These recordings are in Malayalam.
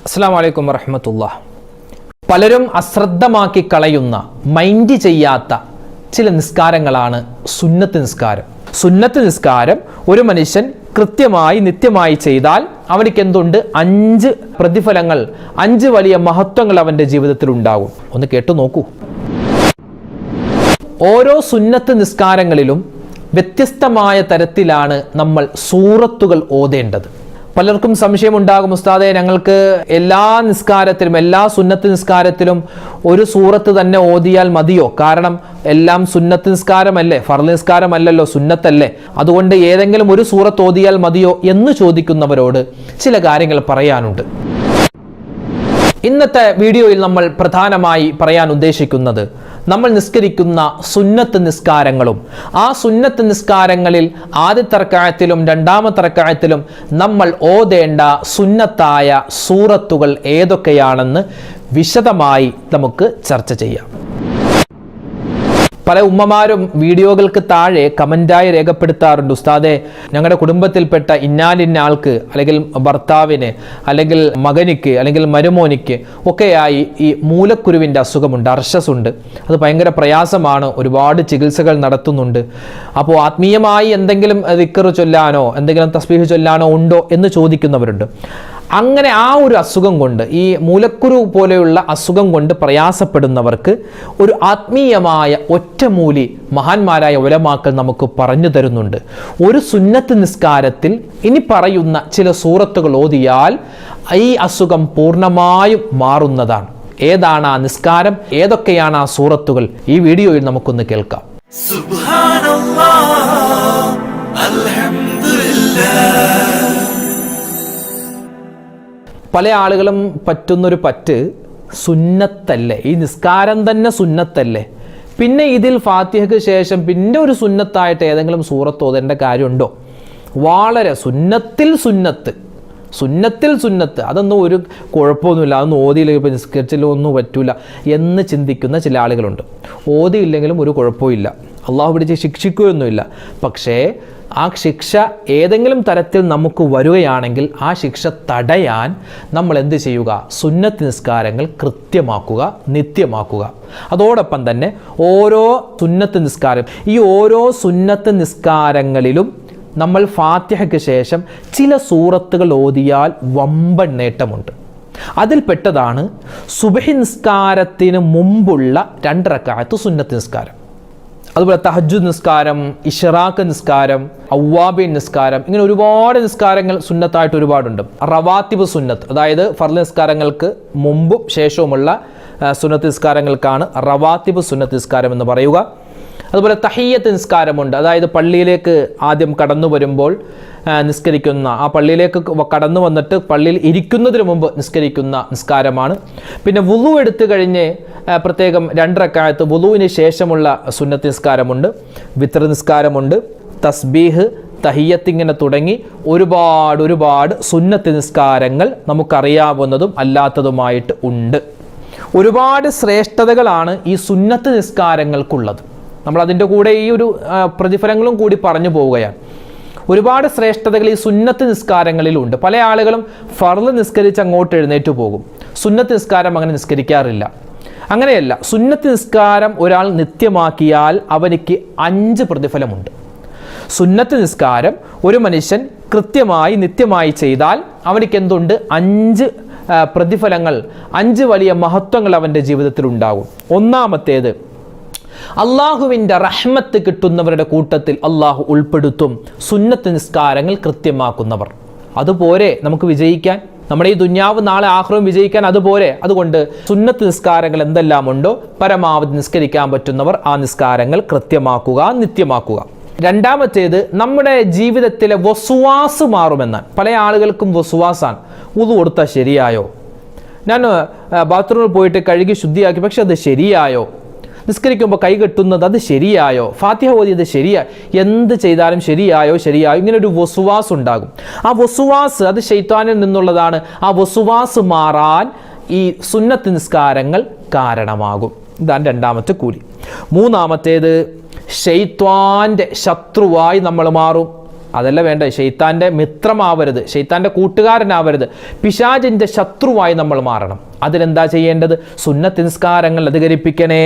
അസ്സലാമു അലൈക്കും വറഹ്മത്തുള്ളാഹി. പലരും അശ്രദ്ധമാക്കി കളയുന്ന, മൈൻഡ് ചെയ്യാത്ത ചില നിസ്കാരങ്ങളാണ് സുന്നത്ത് നിസ്കാരം. സുന്നത്ത് നിസ്കാരം ഒരു മനുഷ്യൻ കൃത്യമായി നിത്യമായി ചെയ്താൽ അവനിക്ക് എന്തുണ്ട്? 5 പ്രതിഫലങ്ങൾ, 5 വലിയ മഹത്വങ്ങൾ അവന്റെ ജീവിതത്തിൽ ഉണ്ടാകും. ഒന്ന് കേട്ടു നോക്കൂ. ഓരോ സുന്നത്ത് നിസ്കാരങ്ങളിലും വ്യത്യസ്തമായ തരത്തിലാണ് നമ്മൾ സൂറത്തുകൾ ഓതേണ്ടത്. പലർക്കും സംശയമുണ്ടാകും, ഉസ്താദേ ഞങ്ങൾക്ക് എല്ലാ നിസ്കാരത്തിലും, എല്ലാ സുന്നത്ത് നിസ്കാരത്തിലും ഒരു സൂറത്ത് തന്നെ ഓതിയാൽ മതിയോ? കാരണം എല്ലാം സുന്നത്ത് നിസ്കാരമല്ലേ, ഫർള് നിസ്കാരമല്ലല്ലോ, സുന്നത്തല്ലേ, അതുകൊണ്ട് ഏതെങ്കിലും ഒരു സൂറത്ത് ഓതിയാൽ മതിയോ എന്ന് ചോദിക്കുന്നവരോട് ചില കാര്യങ്ങൾ പറയാനുണ്ട്. ഇന്നത്തെ വീഡിയോയിൽ നമ്മൾ പ്രധാനമായി പറയാൻ ഉദ്ദേശിക്കുന്നത്, നമ്മൾ നിസ്കരിക്കുന്ന സുന്നത്ത് നിസ്കാരങ്ങളും ആ സുന്നത്ത് നിസ്കാരങ്ങളിൽ ആദ്യത്തെ റക്അത്തിലും രണ്ടാമത്തെ റക്അത്തിലും നമ്മൾ ഓതേണ്ട സുന്നത്തായ സൂറത്തുകൾ ഏതൊക്കെയാണെന്ന് വിശദമായി നമുക്ക് ചർച്ച ചെയ്യാം. പല ഉമ്മമാരും വീഡിയോകൾക്ക് താഴെ കമൻ്റായി രേഖപ്പെടുത്താറുണ്ട്, ഉസ്താദെ ഞങ്ങളുടെ കുടുംബത്തിൽപ്പെട്ട ഇന്നാലിന്ന ആൾക്ക്, അല്ലെങ്കിൽ ഭർത്താവിന്, അല്ലെങ്കിൽ മകനിക്ക്, അല്ലെങ്കിൽ മരുമോനിക്ക് ഒക്കെയായി ഈ മൂലക്കുരുവിൻ്റെ അസുഖമുണ്ട്, അർശസ് ഉണ്ട്, അത് ഭയങ്കര പ്രയാസമാണ്, ഒരുപാട് ചികിത്സകൾ നടത്തുന്നുണ്ട്. അപ്പോൾ ആത്മീയമായി എന്തെങ്കിലും ദിക്ർ ചൊല്ലാനോ എന്തെങ്കിലും തസ്ബീഹ് ചൊല്ലാനോ ഉണ്ടോ എന്ന് ചോദിക്കുന്നവരുണ്ട്. അങ്ങനെ ആ ഒരു അസുഖം കൊണ്ട്, ഈ മൂലക്കുരു പോലെയുള്ള അസുഖം കൊണ്ട് പ്രയാസപ്പെടുന്നവർക്ക് ഒരു ആത്മീയമായ ഒറ്റമൂലി മഹാന്മാരായ ഉലമാക്കൾ നമുക്ക് പറഞ്ഞു തരുന്നുണ്ട്. ഒരു സുന്നത്ത് നിസ്കാരത്തിൽ ഇനി പറയുന്ന ചില സൂറത്തുകൾ ഓതിയാൽ ഈ അസുഖം പൂർണ്ണമായും മാറുന്നതാണ്. ഏതാണ് ആ നിസ്കാരം, ഏതൊക്കെയാണ് ആ സൂറത്തുകൾ, ഈ വീഡിയോയിൽ നമുക്കൊന്ന് കേൾക്കാം. സുബ്ഹാനല്ലാഹ്, അൽഹംദുലില്ലാഹ്. പല ആളുകളും പറ്റുന്നൊരു പറ്റ്, സുന്നത്തല്ലേ, ഈ നിസ്കാരം തന്നെ സുന്നത്തല്ലേ, പിന്നെ ഇതിൽ ഫാത്തിഹയ്ക്ക് ശേഷം പിന്നെ ഒരു സുന്നത്തായിട്ട് ഏതെങ്കിലും സൂറത്ത് ഓതേണ്ട കാര്യമുണ്ടോ? വളരെ സുന്നത്തിൽ സുന്നത്ത്, അതൊന്നും ഒരു കുഴപ്പമൊന്നുമില്ല, അതൊന്നും ഓതിയില്ലെങ്കിൽ ഇപ്പോൾ നിസ്കരിച്ചില്ല ഒന്നും പറ്റൂല എന്ന് ചിന്തിക്കുന്ന ചില ആളുകളുണ്ട്. ഓതിയില്ലെങ്കിലും ഒരു കുഴപ്പമില്ല, അള്ളാഹു പിടിച്ച് ശിക്ഷിക്കുകയൊന്നുമില്ല. പക്ഷേ ആ ശിക്ഷ ഏതെങ്കിലും തരത്തിൽ നമുക്ക് വരികയാണെങ്കിൽ ആ ശിക്ഷ തടയാൻ നമ്മൾ എന്ത് ചെയ്യുക? സുന്നത്ത് നിസ്കാരങ്ങൾ കൃത്യമാക്കുക, നിത്യമാക്കുക. അതോടൊപ്പം തന്നെ ഓരോ സുന്നത്ത് നിസ്കാരങ്ങളിലും നമ്മൾ ഫാത്തിഹയ്ക്ക് ശേഷം ചില സൂറത്തുകൾ ഓതിയാൽ വമ്പൻ നേട്ടമുണ്ട്. അതിൽപ്പെട്ടതാണ് സുബ്ഹി നിസ്കാരത്തിന് മുമ്പുള്ള 2 റക്അത്ത് സുന്നത്ത് നിസ്കാരം. അതുപോലെ തഹജ്ജുദ് നിസ്കാരം, ഇശ്റാഖ് നിസ്കാരം, അവ്വാബീൻ നിസ്കാരം, ഇങ്ങനെ ഒരുപാട് നിസ്കാരങ്ങൾ സുന്നത്തായിട്ട് ഒരുപാടുണ്ട്. റവാത്തിബ് സുന്നത്ത്, അതായത് ഫർള് നിസ്കാരങ്ങൾക്ക് മുമ്പും ശേഷവുമുള്ള സുന്നത്ത് നിസ്കാരങ്ങൾക്കാണ് റവാത്തിബ് സുന്നത്ത് നിസ്കാരം എന്ന് പറയുക. അതുപോലെ തഹിയ്യത്ത് നിസ്കാരമുണ്ട്, അതായത് പള്ളിയിലേക്ക് ആദ്യം കടന്നു വരുമ്പോൾ നിസ്കരിക്കുന്ന, ആ പള്ളിയിലേക്ക് കടന്നു വന്നിട്ട് പള്ളിയിൽ ഇരിക്കുന്നതിന് മുമ്പ് നിസ്കരിക്കുന്ന നിസ്കാരമാണ്. പിന്നെ വുളു എടുത്തു കഴിഞ്ഞ് പ്രത്യേകം 2 റക്അത്ത് വുളുവിന് ശേഷമുള്ള സുന്നത്ത് നിസ്കാരമുണ്ട്. വിത്ർ നിസ്കാരമുണ്ട്, തസ്ബീഹ്, തഹിയ്യത്ത്, ഇങ്ങനെ തുടങ്ങി ഒരുപാട് സുന്നത്ത് നിസ്കാരങ്ങൾ നമുക്കറിയാവുന്നതും അല്ലാത്തതുമായിട്ട് ഉണ്ട്. ഒരുപാട് ശ്രേഷ്ഠതകളാണ് ഈ സുന്നത്ത് നിസ്കാരങ്ങൾക്കുള്ളത്. നമ്മൾ അതിൻ്റെ കൂടെ ഈ ഒരു പ്രതിഫലങ്ങളും കൂടി പറഞ്ഞു പോവുകയാണ്. ഒരുപാട് ശ്രേഷ്ഠതകൾ ഈ സുന്നത്ത് നിസ്കാരങ്ങളിലുണ്ട്. പല ആളുകളും ഫർള് നിസ്കരിച്ച് അങ്ങോട്ട് എഴുന്നേറ്റ് പോകും, സുന്നത്ത് നിസ്കാരം അങ്ങനെ നിസ്കരിക്കാറില്ല. അങ്ങനെയല്ല, സുന്നത്ത് നിസ്കാരം ഒരാൾ നിത്യമാക്കിയാൽ അവനിക്ക് 5 പ്രതിഫലമുണ്ട്. സുന്നത്ത് നിസ്കാരം ഒരു മനുഷ്യൻ കൃത്യമായി നിത്യമായി ചെയ്താൽ അവനിക്ക് എന്തുണ്ട്? 5 പ്രതിഫലങ്ങൾ, 5 വലിയ മഹത്വങ്ങൾ അവൻ്റെ ജീവിതത്തിൽ ഉണ്ടാകും. ഒന്നാമത്തേത്, അള്ളാഹുവിൻ്റെ റഹ്മത്ത് കിട്ടുന്നവരുടെ കൂട്ടത്തിൽ അള്ളാഹു ഉൾപ്പെടുത്തും സുന്നത്ത് നിസ്കാരങ്ങൾ കൃത്യമാക്കുന്നവർ. അതുപോലെ നമുക്ക് വിജയിക്കാൻ, നമ്മുടെ ഈ ദുന്യാവ് നാളെ ആഖിറവും വിജയിക്കാൻ അതുപോലെ. അതുകൊണ്ട് സുന്നത്ത് നിസ്കാരങ്ങൾ എന്തെല്ലാം ഉണ്ടോ പരമാവധി നിസ്കരിക്കാൻ പറ്റുന്നവർ ആ നിസ്കാരങ്ങൾ കൃത്യമാക്കുക, നിത്യമാക്കുക. രണ്ടാമത്തേത്, നമ്മുടെ ജീവിതത്തിലെ വസ്വാസ് മാറുമെന്നാണ്. പല ആളുകൾക്കും വസ്വാസാണ്, വുളു കൊടുത്താൽ ശരിയായോ, ഞാൻ ബാത്റൂമിൽ പോയിട്ട് കഴുകി ശുദ്ധിയാക്കി, പക്ഷെ അത് ശരിയായോ, നിസ്കരിക്കുമ്പോൾ കൈ കെട്ടുന്നത് അത് ശരിയായോ, ഫാത്തിഹ ഓതിയത് ശരിയായോ, എന്ത് ചെയ്താലും ശരിയായോ, ഇങ്ങനെ ഒരു വസ്വാസ് ഉണ്ടാകും. ആ വസ്വാസ് അത് ശൈത്താനിൽ നിന്നുള്ളതാണ്. ആ വസ്വാസ് മാറാൻ ഈ സുന്നത്ത് നിസ്കാരങ്ങൾ കാരണമാകും. ഇതാണ് 2ാമത്തെ കൂലി. 3ാമത്തേത്, ശൈത്വാന്റെ ശത്രുവായി നമ്മൾ മാറും. അതല്ല വേണ്ട, ഷെയ്ത്താൻ്റെ മിത്രമാവരുത്, ഷെയ്ത്താൻ്റെ കൂട്ടുകാരനാവരുത്, പിശാചിൻ്റെ ശത്രുവായി നമ്മൾ മാറണം. അതിനെന്താ ചെയ്യേണ്ടത്? സുന്നത്ത് നിസ്കാരങ്ങൾ അധികരിപ്പിക്കണേ.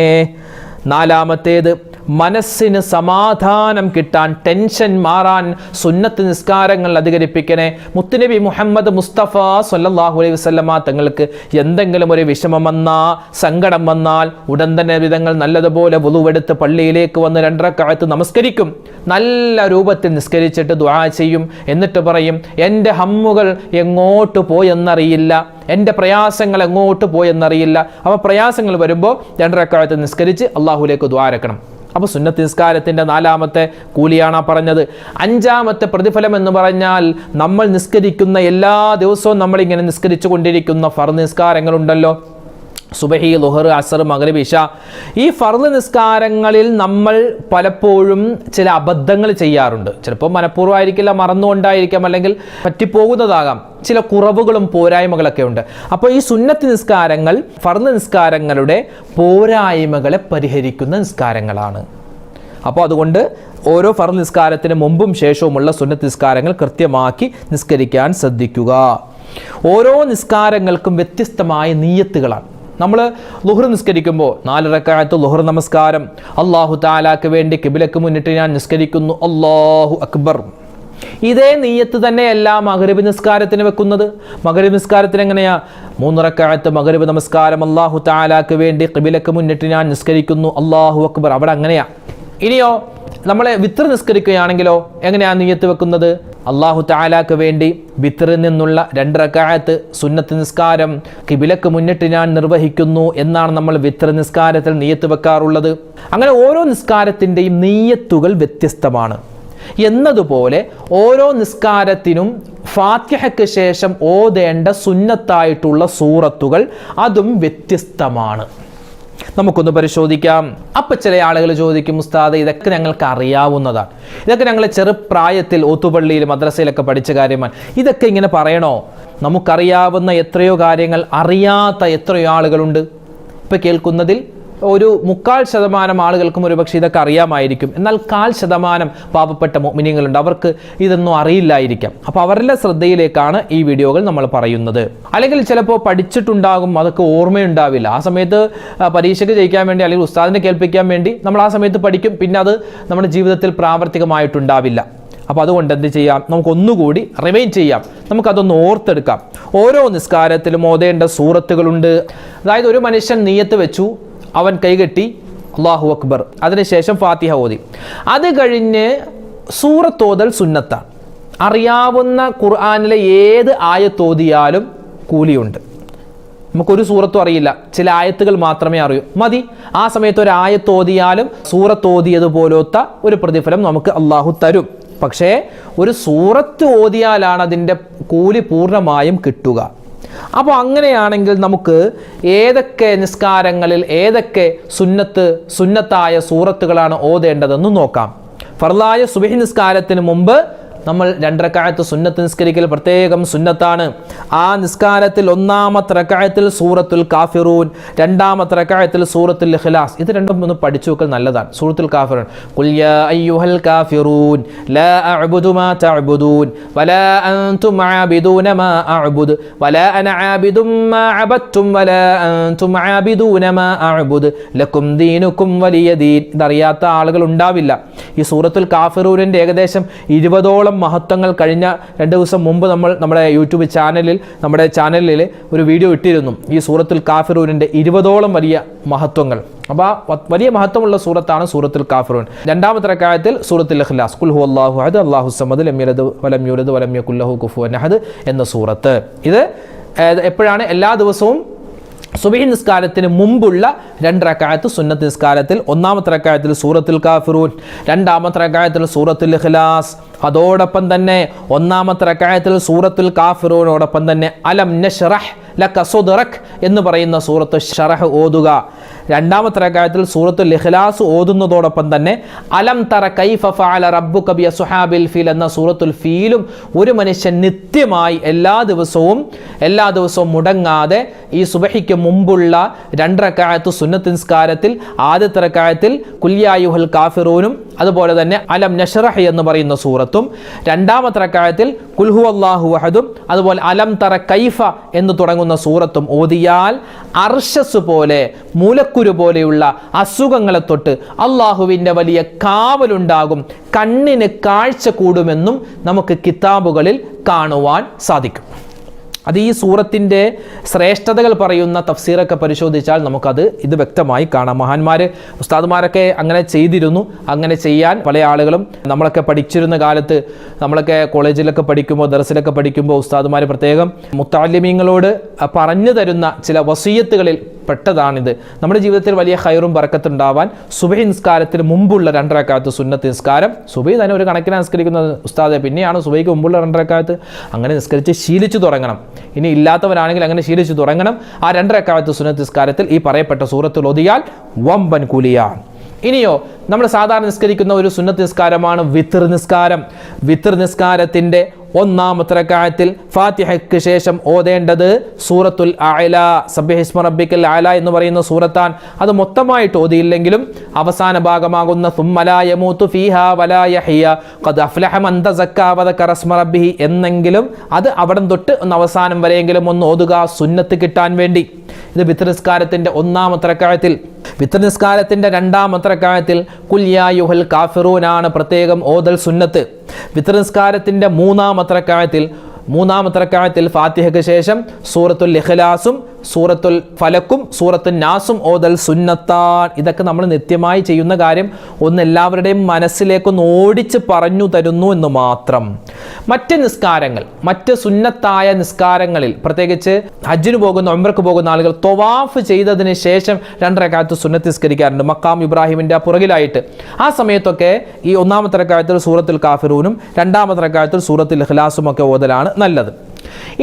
നാലാമത്തേത്, മനസ്സിന് സമാധാനം കിട്ടാൻ, ടെൻഷൻ മാറാൻ സുന്നത്ത് നിസ്കാരങ്ങൾ അധികരിപ്പിക്കണേ. മുത്തുനബി മുഹമ്മദ് മുസ്തഫ സ്വല്ലല്ലാഹു അലൈഹി വസല്ലമ തങ്ങൾക്ക് എന്തെങ്കിലും ഒരു വിഷമം വന്നാൽ, സങ്കടം വന്നാൽ ഉടൻ തന്നെ വിധങ്ങൾ നല്ലതുപോലെ വുളുവെടുത്ത് പള്ളിയിലേക്ക് വന്ന് 2 റക്അത്ത് നമസ്കരിക്കും. നല്ല രൂപത്തിൽ നിസ്കരിച്ചിട്ട് ദുആ ചെയ്യും. എന്നിട്ട് പറയും, എൻ്റെ ഹമ്മുകൾ എങ്ങോട്ട് പോയെന്നറിയില്ല, എൻ്റെ പ്രയാസങ്ങൾ എങ്ങോട്ട് പോയെന്നറിയില്ല. അപ്പോൾ പ്രയാസങ്ങൾ വരുമ്പോൾ 2 റക്അത്ത് നിസ്കരിച്ച് അള്ളാഹുലേക്ക് ദുആ ഇറക്കണം. അപ്പോൾ സുന്നത്ത് നിസ്കാരത്തിൻ്റെ 4ാമത്തെ കൂലിയാണ് പറഞ്ഞത്. 5ാമത്തെ പ്രതിഫലം എന്ന് പറഞ്ഞാൽ, നമ്മൾ നിസ്കരിക്കുന്ന എല്ലാ ദിവസവും നമ്മളിങ്ങനെ നിസ്കരിച്ചു കൊണ്ടിരിക്കുന്ന ഫർദ് നിസ്കാരങ്ങളുണ്ടല്ലോ, സുബഹി, ളുഹർ, അസർ, മഗ്രിബ്, ഇശ. ഈ ഫർദ് നിസ്കാരങ്ങളിൽ നമ്മൾ പലപ്പോഴും ചില അബദ്ധങ്ങൾ ചെയ്യാറുണ്ട്. ചിലപ്പോൾ മനഃപൂർവ്വമായിരിക്കില്ല, മറന്നുകൊണ്ടായിരിക്കാം, അല്ലെങ്കിൽ പറ്റിപ്പോകുന്നതാകാം. ചില കുറവുകളും പോരായ്മകളൊക്കെ ഉണ്ട്. അപ്പോൾ ഈ സുന്നത്ത് നിസ്കാരങ്ങൾ ഫർദ് നിസ്കാരങ്ങളുടെ പോരായ്മകളെ പരിഹരിക്കുന്ന നിസ്കാരങ്ങളാണ്. അപ്പോൾ അതുകൊണ്ട് ഓരോ ഫർദ് നിസ്കാരത്തിന് മുമ്പും ശേഷവുമുള്ള സുന്നത്ത് നിസ്കാരങ്ങൾ കൃത്യമാക്കി നിസ്കരിക്കാൻ ശ്രദ്ധിക്കുക. ഓരോ നിസ്കാരങ്ങൾക്കും വ്യത്യസ്തമായ നിയ്യത്തുകളാണ്. നമ്മൾ ളുഹർ നിസ്കരിക്കുമ്പോൾ 4 റക്അത്ത് ളുഹർ നമസ്കാരം, അല്ലാഹു തആലാക്ക് വേണ്ടി ഖിബ്ലക്ക് മുന്നിട്ട് ഞാൻ നിസ്കരിക്കുന്നു, അല്ലാഹു അക്ബർ. ഇതേ നിയ്യത്ത് തന്നെയല്ല മഗ്രിബ് നിസ്കാരത്തിന് വെക്കുന്നത്. മഗ്രിബ് നിസ്കാരത്തിന് എങ്ങനെയാ? 3 റക്അത്ത് മഗ്രിബ് നമസ്കാരം, അല്ലാഹു തആലാക്ക് വേണ്ടി ഖിബ്ലക്ക് മുന്നിട്ട് ഞാൻ നിസ്കരിക്കുന്നു, അല്ലാഹു അക്ബർ. അവിടെ അങ്ങനെയാ. ഇനിയോ നമ്മൾ വിത്ർ നിസ്കരിക്കുകയാണെങ്കിലോ എങ്ങനെയാണ് നിയ്യത്ത് വെക്കുന്നത്? അല്ലാഹു തആലാക്ക് വേണ്ടി വിത്റിൽ നിന്നുള്ള 2 റക്അത്ത് സുന്നത്ത് നിസ്കാരം ഖിബ്ലക്ക് മുന്നിട്ട് ഞാൻ നിർവഹിക്കുന്നു എന്നാണ് നമ്മൾ വിത്ർ നിസ്കാരത്തിൽ നിയ്യത്ത് വെക്കാറുള്ളത്. അങ്ങനെ ഓരോ നിസ്കാരത്തിൻ്റെയും നിയ്യത്തുകൾ വ്യത്യസ്തമാണ്. എന്നതുപോലെ ഓരോ നിസ്കാരത്തിനും ഫാത്തിഹയ്ക്ക് ശേഷം ഓതേണ്ട സുന്നത്തായിട്ടുള്ള സൂറത്തുകൾ അതും വ്യത്യസ്തമാണ്. നമുക്കൊന്ന് പരിശോധിക്കാം. അപ്പം ചില ആളുകൾ ചോദിക്കും, ഉസ്താദ് ഇതൊക്കെ ഞങ്ങൾക്ക് അറിയാവുന്നതാണ്, ഇതൊക്കെ ഞങ്ങൾ ചെറുപ്രായത്തിൽ ഓത്തുപള്ളിയിൽ മദ്രസയിലൊക്കെ പഠിച്ച കാര്യമാണ്, ഇതൊക്കെ ഇങ്ങനെ പറയണോ? നമുക്കറിയാവുന്ന എത്രയോ കാര്യങ്ങൾ അറിയാത്ത എത്രയോ ആളുകളുണ്ട്. ഇപ്പം കേൾക്കുന്നതിൽ ഒരു 3/4% ആളുകൾക്കും ഒരുപക്ഷെ ഇതൊക്കെ അറിയാമായിരിക്കും. എന്നാൽ 1/4% പാവപ്പെട്ട മുഅ്മിനീങ്ങളുണ്ട്, അവർക്ക് ഇതൊന്നും അറിയില്ലായിരിക്കാം. അപ്പോൾ അവരുടെ ശ്രദ്ധയിലേക്കാണ് ഈ വീഡിയോകൾ നമ്മൾ പറയുന്നത്. അല്ലെങ്കിൽ ചിലപ്പോൾ പഠിച്ചിട്ടുണ്ടാകും, അതൊക്കെ ഓർമ്മയുണ്ടാവില്ല. ആ സമയത്ത് പരീക്ഷയ്ക്ക് ജയിക്കാൻ വേണ്ടി അല്ലെങ്കിൽ ഉസ്താദിനെ കേൾപ്പിക്കാൻ വേണ്ടി നമ്മൾ ആ സമയത്ത് പഠിക്കും, പിന്നെ അത് നമ്മുടെ ജീവിതത്തിൽ പ്രാവർത്തികമായിട്ടുണ്ടാവില്ല. അപ്പോൾ അതുകൊണ്ട് എന്ത് ചെയ്യാം? നമുക്കൊന്നുകൂടി റിവൈൻഡ് ചെയ്യാം, നമുക്കതൊന്ന് ഓർത്തെടുക്കാം. ഓരോ നിസ്കാരത്തിലും ഓതേണ്ട സൂറത്തുകളുണ്ട്. അതായത് ഒരു മനുഷ്യൻ നിയ്യത്ത് വെച്ചു, അവൻ കൈകെട്ടി അല്ലാഹു അക്ബർ, അതിനുശേഷം ഫാത്തിഹ ഓതി. അത് കഴിഞ്ഞ് സൂറത്തോതൽ സുന്നത്താണ്. അറിയാവുന്ന ഖുർആനിലെ ഏത് ആയത്തോതിയാലും കൂലിയുണ്ട്. നമുക്കൊരു സൂറത്തും അറിയില്ല, ചില ആയത്തുകൾ മാത്രമേ അറിയൂ, മതി. ആ സമയത്ത് ഒരു ആയത്തോതിയാലും സൂറത്തോതിയതുപോലത്തെ ഒരു പ്രതിഫലം നമുക്ക് അള്ളാഹു തരും. പക്ഷേ ഒരു സൂറത്ത് ഓതിയാലാണ് അതിൻ്റെ കൂലി പൂർണ്ണമായും കിട്ടുക. അപ്പോൾ അങ്ങനെയാണെങ്കിൽ നമുക്ക് ഏതൊക്കെ നിസ്കാരങ്ങളിൽ ഏതൊക്കെ സുന്നത്തായ സൂറത്തുകളാണ് ഓതേണ്ടതെന്ന് നോക്കാം. ഫർളായ സുബ്ഹി നിസ്കാരത്തിന് മുമ്പ് നമ്മൾ 2 റക്അത്ത് സുന്നത്ത് നിസ്കരിക്കൽ പ്രത്യേകം സുന്നത്താണ്. ആ നിസ്കാരത്തിൽ 1-ാമത്തെ റക്അത്തിൽ സൂറത്തുൽ കാഫിറൂൻ, 2-ാമത്തെ റക്അത്തിൽ സൂറത്തുൽ ഇഖ്ലാസ്. ഇത് രണ്ടും ഒന്ന് പഠിച്ചു വെക്കൽ നല്ലതാണ്. സൂറത്തുൽ കാഫിറൂൻ, ഖുൽ യാ അയ്യുഹൽ കാഫിറൂൻ ലാ അഅ്ബുദു മാ തഅ്ബുദൂൻ വലാ അൻതും ആബിദൂന മാ അഅ്ബുദു വലാ അന ആബിദും മാ അബദ്തും വലാ അൻതും ആബിദൂന മാ അഅ്ബുദു ലക്കും ദീനുക്കും വലിയ ദീൻ. ഇതറിയാത്ത ആളുകൾ ഉണ്ടാവില്ല. ഈ സൂറത്തുൽ കാഫിറൂനിൻ്റെ ഏകദേശം 20ഓളം മഹത്വങ്ങൾ കഴിഞ്ഞ 2 ദിവസം മുമ്പ് നമ്മൾ നമ്മുടെ യൂട്യൂബ് ചാനലിൽ ഒരു വീഡിയോ ഇട്ടിരുന്നു. ഈ സൂറത്തുൽ കാഫിറൂനിൻ്റെ 20ഓളം വലിയ മഹത്വങ്ങൾ. അപ്പോൾ വലിയ മഹത്വമുള്ള സൂറത്താണ് സൂറത്തുൽ കാഫിറൂൻ. 2-ാമത്തെ റക്അത്തിൽ സൂറത്തുൽ ഇഖ്ലാസ്, ഖുൽ ഹുവല്ലാഹു അഹദ് അല്ലാഹു സമദ് ലം യലിദ് വലം യൂലദ് വലം യകുൽ ലഹു കുഫുവൻ അഹദ് എന്ന സൂറത്ത്. ഇത് എപ്പോഴാണ്? എല്ലാ ദിവസവും സുബ്ഹി നിസ്കാരത്തിന് മുമ്പുള്ള 2 റക്അത്ത് സുന്നത്ത് നിസ്കാരത്തിൽ 1-ാമത്തെ റക്അത്തിൽ സൂറത്തുൽ കാഫിറൂൻ, 2-ാമത്തെ റക്അത്തിൽ സൂറത്തുൽ ഇഖ്ലാസ്. അതോടൊപ്പം തന്നെ 1-ാമത്തെ റക്അത്തിൽ സൂറത്തുൽ കാഫിറൂനോടൊപ്പം തന്നെ അലം നശ്റഹ് ലക സദ്റക് എന്ന് പറയുന്ന സൂറത്ത് ഷറഹ് ഓതുക. 2-ാമത്തെ റക്അത്തിൽ സൂറത്തുൽ ഇഖ്ലാസ് ഓതുന്നതോടൊപ്പം തന്നെ അലം തറ കൈഫ ഫഅല റബ്ബുക ബി അസ്ഹാബിൽ ഫീൽ എന്ന സൂറത്തുൽ ഫീലും ഒരു മനുഷ്യൻ നിത്യമായി എല്ലാ ദിവസവും മുടങ്ങാതെ ഈ സുബ്ഹിക്ക് മുമ്പുള്ള 2 റക്അത്ത് സുന്നത്ത് നിസ്കാരത്തിൽ ആദ്യത്തെ റക്അത്തിൽ ഖുൽ യാ അയ്യുഹൽ കാഫിറൂനും അതുപോലെ തന്നെ അലം നശ്റഹ് എന്ന് പറയുന്ന സൂറത്തും, രണ്ടാമത്തെ റക്അത്തിൽ ഖുൽ ഹുവല്ലാഹു അഹദും അതുപോലെ അലം തറ കൈഫ എന്ന് തുടങ്ങുന്ന സൂറത്തും ഓതിയാൽ അർശസ് പോലെ മൂലക്കുരു പോലെയുള്ള അസുഖങ്ങളെ തൊട്ട് അള്ളാഹുവിൻ്റെ വലിയ കാവലുണ്ടാകും, കണ്ണിന് കാഴ്ച കൂടുമെന്നും നമുക്ക് കിതാബുകളിൽ കാണുവാൻ സാധിക്കും. അത് ഈ സൂറത്തിൻ്റെ ശ്രേഷ്ഠതകൾ പറയുന്ന തഫ്സീറൊക്കെ പരിശോധിച്ചാൽ നമുക്കത് ഇത് വ്യക്തമായി കാണാം. മഹാന്മാർ ഉസ്താദുമാരൊക്കെ അങ്ങനെ ചെയ്തിരുന്നു. അങ്ങനെ ചെയ്യാൻ പല ആളുകളും നമ്മളൊക്കെ പഠിച്ചിരുന്ന കാലത്ത്, നമ്മളൊക്കെ കോളേജിലൊക്കെ പഠിക്കുമ്പോൾ ദർസിലൊക്കെ പഠിക്കുമ്പോൾ ഉസ്താദുമാർ പ്രത്യേകം മുത്തഅല്ലിമീങ്ങളോട് പറഞ്ഞു തരുന്ന ചില വസിയത്തുകളിൽ പെട്ടതാണിത്. നമ്മുടെ ജീവിതത്തിൽ വലിയ ഖൈറും ബറക്കത്തും ഉണ്ടാവാൻ സുബഹി നിസ്കാരത്തിന് മുമ്പുള്ള 2 റക്അത്ത് സുന്നത്ത് നിസ്കാരം, സുബഹി തന്നെ ഒരു കണക്കിന് നിസ്കരിക്കുന്ന ഉസ്താദെ, പിന്നെയാണ് സുബഹിക്ക് മുമ്പുള്ള 2 റക്അത്ത്, അങ്ങനെ നിസ്കരിച്ച് ശീലിച്ചു തുടങ്ങണം. ഇനി ഇല്ലാത്തവരാണെങ്കിൽ അങ്ങനെ ശീലിച്ചു തുടങ്ങണം. ആ 2 റക്അത്ത് സുന്നത്ത് നിസ്കാരത്തിൽ ഈ പറയപ്പെട്ട സൂറത്തുൽ ഓതിയാൽ വമ്പൻ കൂലിയാണ്. ഇനിയോ നമ്മൾ സാധാരണ നിസ്കരിക്കുന്ന ഒരു സുന്നത്ത് നിസ്കാരമാണ് വിത്ർ നിസ്കാരം. വിത്ർ നിസ്കാരത്തിൻ്റെ 1-ാമത്തെ റക്അത്തിൽ ഫാത്തിഹയ്ക്ക് ശേഷം ഓതേണ്ടത് സൂറത്തുൽ അഅല, സബ്ബിഹിസ്മ റബ്ബിക്കൽ അഅല എന്ന് പറയുന്ന സൂറത്താൻ. അത് മൊത്തമായിട്ട് ഓതിയില്ലെങ്കിലും അവസാന ഭാഗമാകുന്ന സുമ്മ ലാ യമൂതു ഫീഹാ വലാ യഹ്യ ഖദ് അഫ്ലഹ മൻ തസക്ക വദകറ സ്മ റബ്ബിഹി എന്നെങ്കിലും അത് അവിടം തൊട്ട് ഒന്ന് അവസാനം വരെയെങ്കിലും ഒന്ന് ഓതുക, സുന്നത്ത് കിട്ടാൻ വേണ്ടി. ഇത് വിത്ർ നിസ്കാരത്തിൻ്റെ 1-ാമത്തെ റക്അത്തിൽ. വിത്ർ നിസ്കാരത്തിൻ്റെ 2-ാമത്തെ റക്അത്തിൽ ഖുൽ യാ അയ്യുഹൽ കാഫിറൂനാണ് പ്രത്യേകം ഓതൽ സുന്നത്ത്. വിത്ർ നിസ്കാരത്തിൻ്റെ 3-ാമത്തെ റക്അത്തിൽ ഫാത്തിഹയ്ക്ക് ശേഷം സൂറത്തുൽ ഇഖ്ലാസും സൂറത്തുൽ ഫലക്കും സൂറത്തുൽ നാസും ഓതൽ സുന്നത്താൻ. ഇതൊക്കെ നമ്മൾ നിത്യമായി ചെയ്യുന്ന കാര്യം, ഒന്ന് എല്ലാവരുടെയും മനസ്സിലേക്കൊന്ന് ഓടിച്ച് പറഞ്ഞു തരുന്നു എന്ന് മാത്രം. മറ്റ് നിസ്കാരങ്ങൾ, മറ്റ് സുന്നത്തായ നിസ്കാരങ്ങളിൽ, പ്രത്യേകിച്ച് ഹജ്ജിന് പോകുന്ന ഉംറക്ക് പോകുന്ന ആളുകൾ ത്വവാഫ് ചെയ്തതിന് ശേഷം 2 റക്അത്ത് സുന്നത്ത് നിസ്കരിക്കാറുണ്ട്, മക്കാം ഇബ്രാഹിമിൻ്റെ പുറകിലായിട്ട്. ആ സമയത്തൊക്കെ ഈ 1-ാമത്തെ റക്അത്തിൽ സൂറത്തുൽ കാഫിറൂനും 2-ാമത്തെ റക്അത്തിൽ സൂറത്തുൽ ഇഖ്ലാസും ഒക്കെ ഓതലാണ് നല്ലത്.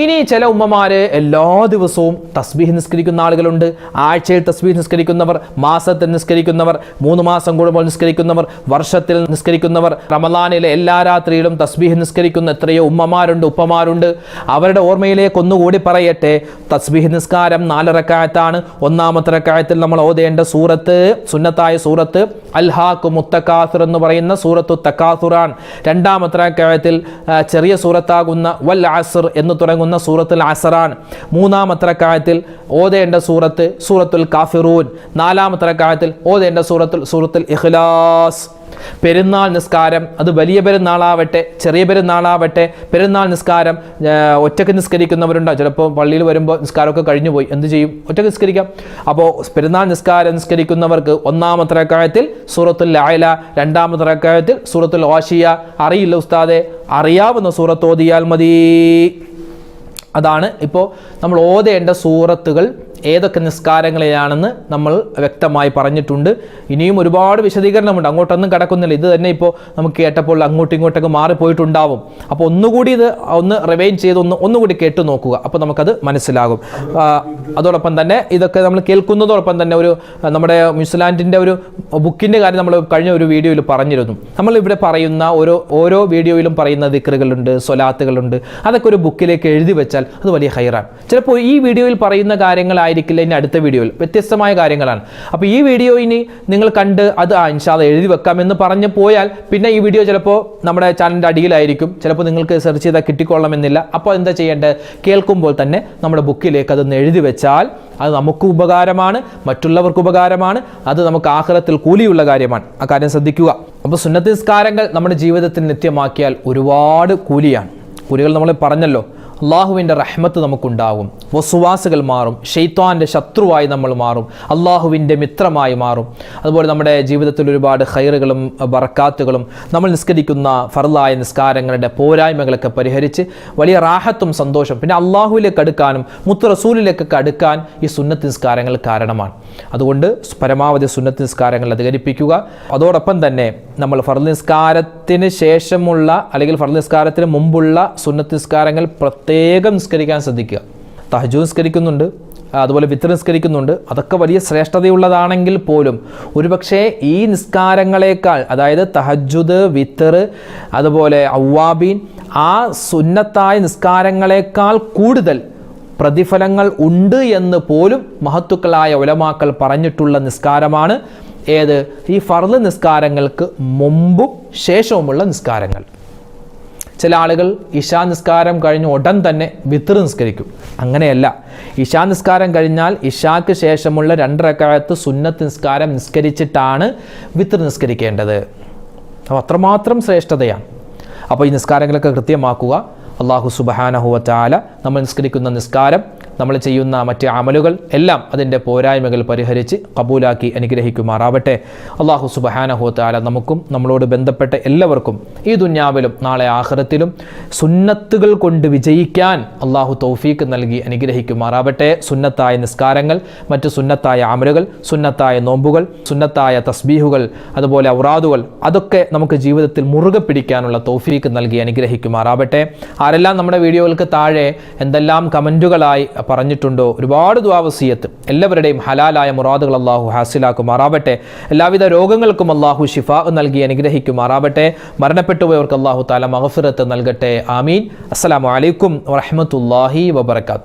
ഇനി ചില ഉമ്മമാര് എല്ലാ ദിവസവും തസ്ബീഹ് നിസ്കരിക്കുന്ന ആളുകളുണ്ട്. ആഴ്ചയിൽ തസ്ബീഹ് നിസ്കരിക്കുന്നവർ, മാസത്തിൽ നിസ്കരിക്കുന്നവർ, 3 മാസം കൂടുമ്പോൾ നിസ്കരിക്കുന്നവർ, വർഷത്തിൽ നിസ്കരിക്കുന്നവർ, റമദാനിലെ എല്ലാ രാത്രിയിലും തസ്ബീഹ് നിസ്കരിക്കുന്ന എത്രയോ ഉമ്മമാരുണ്ട്, ഉപ്പമാരുണ്ട്. അവരുടെ ഓർമ്മയിലേക്ക് ഒന്നുകൂടി പറയട്ടെ, തസ്ബീഹ് നിസ്കാരം 4 റക്അത്താണ്. 1-ാമത്തെ റക്അത്തിൽ നമ്മൾ ഓതേണ്ട സൂറത്ത്, സുന്നത്തായ സൂറത്ത് അൽഹാഖുമുത് തകാസുർ എന്ന് പറയുന്ന സൂറത്തു തകാസുറാൻ. 2-ാമത്തെ റക്അത്തിൽ ചെറിയ സൂറത്താകുന്ന വൽ അസ്ർ എന്ന് തുടങ്ങുന്ന സൂറത്തുൽ അസ്റാൻ. 3-ാമത്തെ റക്അത്തിൽ ഓതേണ്ട സൂറത്ത് സൂറത്തുൽ കാഫിറൂൻ. 4-ാമത്തെ റക്അത്തിൽ ഓതേണ്ട സൂറത്തുൽ ഇഖ്ലാസ്. പെരുന്നാൾ നിസ്കാരം, അത് വലിയ പെരുന്നാളാവട്ടെ ചെറിയ പെരുന്നാളാവട്ടെ, പെരുന്നാൾ നിസ്കാരം ഒറ്റയ്ക്ക് നിസ്കരിക്കുന്നവരുണ്ടോ? ചിലപ്പോൾ പള്ളിയിൽ വരുമ്പോൾ നിസ്കാരമൊക്കെ കഴിഞ്ഞു പോയി, എന്ത് ചെയ്യും? ഒറ്റയ്ക്ക് നിസ്കരിക്കാം. അപ്പോൾ പെരുന്നാൾ നിസ്കാരം നിസ്കരിക്കുന്നവർക്ക് 1-ാമത്തെ റക്അത്തിൽ സൂറത്തുൽ അഅല, 2-ാമത്തെ റക്അത്തിൽ സൂറത്തുൽ ഗാശിയ. അറിയില്ല ഉസ്താദെ, അറിയാവുന്ന സൂറത്ത് ഓതിയാൽ മതി. അതാണ് ഇപ്പോൾ നമ്മൾ ഓതേണ്ട സൂറത്തുകൾ ഏതൊക്കെ നിസ്കാരങ്ങളിലാണെന്ന് നമ്മൾ വ്യക്തമായി പറഞ്ഞിട്ടുണ്ട്. ഇനിയും ഒരുപാട് വിശദീകരണമുണ്ട്, അങ്ങോട്ടൊന്നും കിടക്കുന്നില്ല. ഇത് തന്നെ ഇപ്പോൾ നമുക്ക് കേട്ടപ്പോൾ അങ്ങോട്ടും ഇങ്ങോട്ടൊക്കെ മാറിപ്പോയിട്ടുണ്ടാവും. അപ്പോൾ ഒന്നുകൂടി ഇത് ഒന്ന് റിവൈൻഡ് ചെയ്ത് ഒന്നുകൂടി കേട്ടു നോക്കുക, അപ്പോൾ നമുക്കത് മനസ്സിലാകും. അതോടൊപ്പം തന്നെ ഇതൊക്കെ നമ്മൾ കേൾക്കുന്നതോടൊപ്പം തന്നെ ഒരു നമ്മുടെ ന്യൂസിലാൻഡിൻ്റെ ഒരു ബുക്കിൻ്റെ കാര്യം നമ്മൾ കഴിഞ്ഞ ഒരു വീഡിയോയിൽ പറഞ്ഞിരുന്നു. നമ്മളിവിടെ പറയുന്ന ഓരോ വീഡിയോയിലും പറയുന്ന ദിക്റുകളുണ്ട്, സ്വലാത്തുകളുണ്ട്. അതൊക്കെ ഒരു ബുക്കിലേക്ക് എഴുതി വെച്ചാൽ അത് വലിയ ഖൈറാണ്. ചിലപ്പോൾ ഈ വീഡിയോയിൽ പറയുന്ന കാര്യങ്ങളായിരിക്കില്ല ഇനി അടുത്ത വീഡിയോയിൽ, വ്യത്യസ്തമായ കാര്യങ്ങളാണ്. അപ്പോൾ ഈ വീഡിയോ ഇനി നിങ്ങൾ കണ്ട് അത് ഇൻഷാ അല്ലാഹ് എഴുതി വെക്കാമെന്ന് പറഞ്ഞു പോയാൽ പിന്നെ ഈ വീഡിയോ ചിലപ്പോൾ നമ്മുടെ ചാനലിൻ്റെ അടിയിലായിരിക്കും, ചിലപ്പോൾ നിങ്ങൾക്ക് സെർച്ച് ചെയ്താൽ കിട്ടിക്കൊള്ളണമെന്നില്ല. അപ്പോൾ എന്താ ചെയ്യേണ്ടത്? കേൾക്കുമ്പോൾ തന്നെ നമ്മുടെ ബുക്കിലേക്ക് അതൊന്ന് എഴുതി വെച്ചാൽ അത് നമുക്ക് ഉപകാരമാണ്, മറ്റുള്ളവർക്ക് ഉപകാരമാണ്, അത് നമുക്ക് ആഖിറത്തിൽ കൂലിയുള്ള കാര്യമാണ്. ആ കാര്യം ശ്രദ്ധിക്കുക. അപ്പോൾ സുന്നത്ത് നിസ്കാരങ്ങൾ നമ്മുടെ ജീവിതത്തിൽ നിത്യമാക്കിയാൽ ഒരുപാട് കൂലിയാണ്. കൂലികൾ നമ്മൾ പറഞ്ഞല്ലോ. അള്ളാഹുവിൻ്റെ റഹ്മത്ത് നമുക്കുണ്ടാകും, വസ്വാസുകൾ മാറും, ഷെയ്ത്താൻ്റെ ശത്രുവായി നമ്മൾ മാറും, അള്ളാഹുവിൻ്റെ മിത്രമായി മാറും. അതുപോലെ നമ്മുടെ ജീവിതത്തിൽ ഒരുപാട് ഖൈറുകളും ബറക്കാത്തുകളും, നമ്മൾ നിസ്കരിക്കുന്ന ഫർളായ നിസ്കാരങ്ങളുടെ പോരായ്മകളൊക്കെ പരിഹരിച്ച് വലിയ റാഹത്തും സന്തോഷം, പിന്നെ അള്ളാഹുവിലേക്ക് അടുക്കാനും മുത്ത് റസൂലിലേക്കൊക്കെ അടുക്കാൻ ഈ സുന്നത്ത് നിസ്കാരങ്ങൾ കാരണമാണ്. അതുകൊണ്ട് പരമാവധി സുന്നത്ത് നിസ്കാരങ്ങൾ അധികരിപ്പിക്കുക. അതോടൊപ്പം തന്നെ നമ്മൾ ഫർള് നിസ്കാരത്തിന് ശേഷമുള്ള അല്ലെങ്കിൽ ഫർള് നിസ്കാരത്തിന് മുമ്പുള്ള സുന്നത്ത് നിസ്കാരങ്ങൾ പ്രത്യേകം നിസ്കരിക്കാൻ ശ്രദ്ധിക്കുക. തഹജ്ജുദ് നിസ്കരിക്കുന്നുണ്ട്, അതുപോലെ വിത്ർ നിസ്കരിക്കുന്നുണ്ട്. അതൊക്കെ വലിയ ശ്രേഷ്ഠതയുള്ളതാണെങ്കിൽ പോലും ഒരുപക്ഷെ ഈ നിസ്കാരങ്ങളെക്കാൾ, അതായത് തഹജ്ജുദ്, വിത്ർ, അതുപോലെ അവ്വാബീൻ, ആ സുന്നത്തായ നിസ്കാരങ്ങളെക്കാൾ കൂടുതൽ പ്രതിഫലങ്ങൾ ഉണ്ട് എന്ന് പോലും മഹത്തുക്കളായ ഉലമാക്കൾ പറഞ്ഞിട്ടുള്ള നിസ്കാരമാണ് ഏത്? ഈ ഫർള് നിസ്കാരങ്ങൾക്ക് മുമ്പും ശേഷവുമുള്ള നിസ്കാരങ്ങൾ. ചില ആളുകൾ ഇശാ നിസ്കാരം കഴിഞ്ഞ് ഉടൻ തന്നെ വിത്ർ നിസ്കരിക്കും. അങ്ങനെയല്ല. ഇശാ നിസ്കാരം കഴിഞ്ഞാൽ ഇശാക്ക് ശേഷമുള്ള 2 റക്അത്ത് സുന്നത്ത് നിസ്കാരം നിസ്കരിച്ചിട്ടാണ് വിത്ർ നിസ്കരിക്കേണ്ടത്. അപ്പോൾ അത്രമാത്രം ശ്രേഷ്ഠതയാണ്. അപ്പോൾ ഈ നിസ്കാരങ്ങളൊക്കെ കൃത്യമാക്കുക. അല്ലാഹു സുബ്ഹാനഹു വ തആല നമ്മൾ നിസ്കരിക്കുന്ന നിസ്കാരം, നമ്മൾ ചെയ്യുന്ന മറ്റ് അമലുകൾ എല്ലാം അതിൻ്റെ പോരായ്മകൾ പരിഹരിച്ച് കബൂലാക്കി അനുഗ്രഹിക്കുമാറാവട്ടെ. അല്ലാഹു സുബ്ഹാനഹു വ തആല നമുക്കും നമ്മളോട് ബന്ധപ്പെട്ട എല്ലാവർക്കും ഈ ദുനിയാവിലും നാളെ ആഖിറത്തിലും സുന്നത്തുകൾ കൊണ്ട് വിജയിക്കാൻ അല്ലാഹു തൗഫീക്ക് നൽകി അനുഗ്രഹിക്കുമാറാവട്ടെ. സുന്നത്തായ നിസ്കാരങ്ങൾ, മറ്റ് സുന്നത്തായ അമലുകൾ, സുന്നത്തായ നോമ്പുകൾ, സുന്നത്തായ തസ്ബീഹുകൾ, അതുപോലെ ഔറാദുകൾ, അതൊക്കെ നമുക്ക് ജീവിതത്തിൽ മുറുകെ പിടിക്കാനുള്ള തൗഫീക്ക് നൽകി അനുഗ്രഹിക്കുമാറാവട്ടെ. ആരെല്ലാം നമ്മുടെ വീഡിയോകൾക്ക് താഴെ എന്തെല്ലാം കമൻറ്റുകളായി പറഞ്ഞിട്ടുണ്ടോ, ഒരുപാട് ദുആ വസിയത്ത്, എല്ലാവരുടെയും ഹലാലായ മുറാദുകൾ അല്ലാഹു ഹാസിലാക്കുമാറാവട്ടെ. എല്ലാവിധ രോഗങ്ങൾക്കും അല്ലാഹു ശിഫാ നൽകി അനുഗ്രഹിക്കുമാറാവട്ടെ. മരണപ്പെട്ടുപോയവർക്ക് അല്ലാഹു തആല മഗ്ഫിറത്ത് നൽകട്ടെ. ആമീൻ. അസ്സലാമു അലൈക്കും വറഹ്മത്തുള്ളാഹി വബറകാതുഹു.